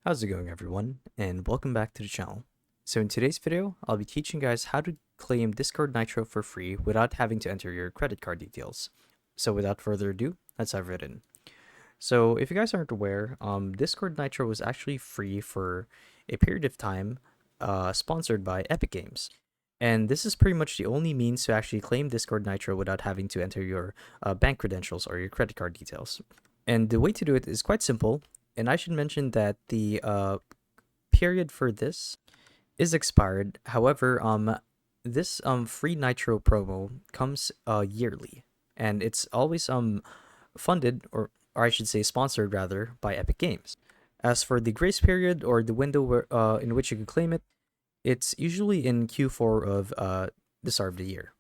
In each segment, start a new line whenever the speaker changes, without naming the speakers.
How's it going, everyone, and welcome back to the channel. So in today's video, I'll be teaching you guys how to claim Discord Nitro for free without having to enter your credit card details. So without further ado, let's dive right in. So if you guys aren't aware, Discord Nitro was actually free for a period of time, sponsored by Epic Games. And this is pretty much the only means to actually claim Discord Nitro without having to enter your bank credentials or your credit card details. And the way to do it is quite simple. And I should mention that the period for this is expired. However, this free Nitro promo comes yearly, and it's always funded, or I should say sponsored rather, by Epic Games. As for the grace period or the window in which you can claim it, it's usually in Q4 of the start of the year.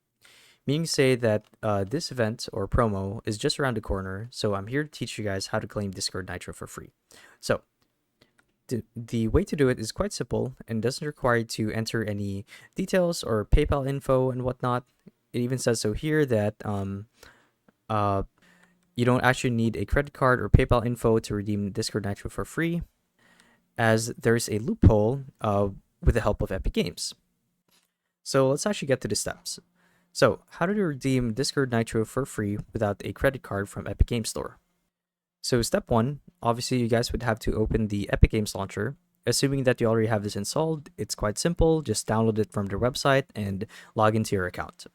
Meaning to say that this event or promo is just around the corner, so I'm here to teach you guys how to claim Discord Nitro for free. So, the way to do it is quite simple and doesn't require you to enter any details or PayPal info and whatnot. It even says so here that you don't actually need a credit card or PayPal info to redeem Discord Nitro for free, as there's a loophole with the help of Epic Games. So let's actually get to the steps. So, how to redeem Discord Nitro for free without a credit card from Epic Games Store? So, step one, obviously you guys would have to open the Epic Games launcher. Assuming that you already have this installed, it's quite simple. Just download it from their website and log into your account.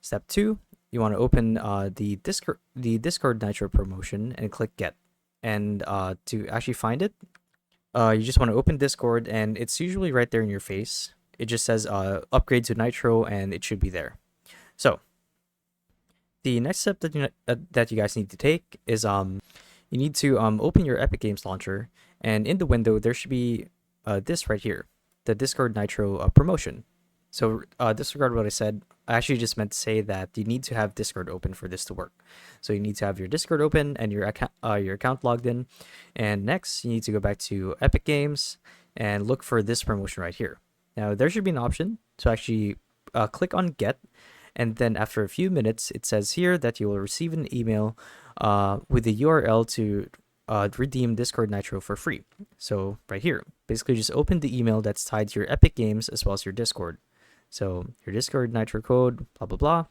Step two, you want to open the Discord Nitro promotion and click Get. And to actually find it, you just want to open Discord, and it's usually right there in your face. It just says upgrade to Nitro, and it should be there. So, the next step that you guys need to take is you need to open your Epic Games launcher, and in the window there should be this right here, the Discord Nitro promotion. So disregard what I said. I actually just meant to say that you need to have Discord open for this to work. So you need to have your Discord open and your account logged in, and next you need to go back to Epic Games and look for this promotion right here. Now there should be an option to actually click on Get. And then after a few minutes, it says here that you will receive an email with the URL to redeem Discord Nitro for free. So right here, basically just open the email that's tied to your Epic Games as well as your Discord. So your Discord Nitro code, blah, blah, blah.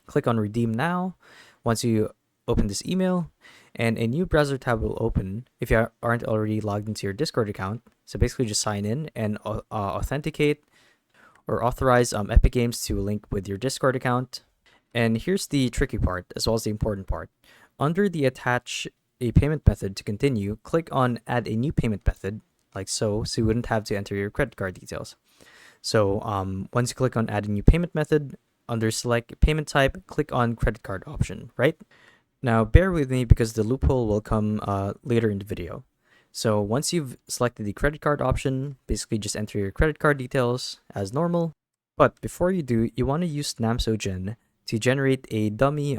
Click on redeem now. Once you open this email, and a new browser tab will open if you aren't already logged into your Discord account. So basically just sign in and authenticate or authorize Epic Games to link with your Discord account. And here's the tricky part, as well as the important part. Under the attach a payment method to continue, click on add a new payment method, like so you wouldn't have to enter your credit card details. So once you click on add a new payment method, under select payment type, click on credit card option, right? Now bear with me because the loophole will come later in the video. So once you've selected the credit card option, basically just enter your credit card details as normal. But before you do, you want to use Namsogen to generate a dummy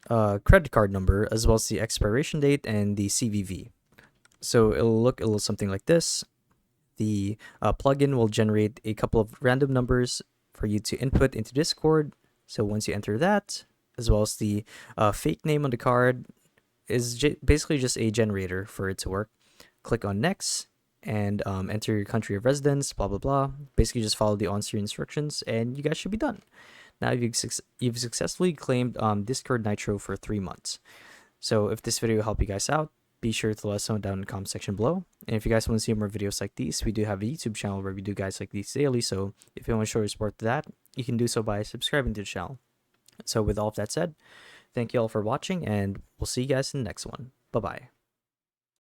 credit card number, as well as the expiration date and the CVV. So it'll look a little something like this. The plugin will generate a couple of random numbers for you to input into Discord. So once you enter that, as well as the fake name on the card, is basically just a generator for it to work. Click on next and enter your country of residence, blah, blah, blah. Basically just follow the on-screen instructions and you guys should be done. Now you've successfully claimed Discord Nitro for 3 months. So if this video helped you guys out, be sure to let us know down in the comment section below. And if you guys want to see more videos like these, we do have a YouTube channel where we do guys like these daily. So if you want to show your support to that, you can do so by subscribing to the channel. So with all of that said, thank you all for watching, and we'll see you guys in the next one. Bye-bye.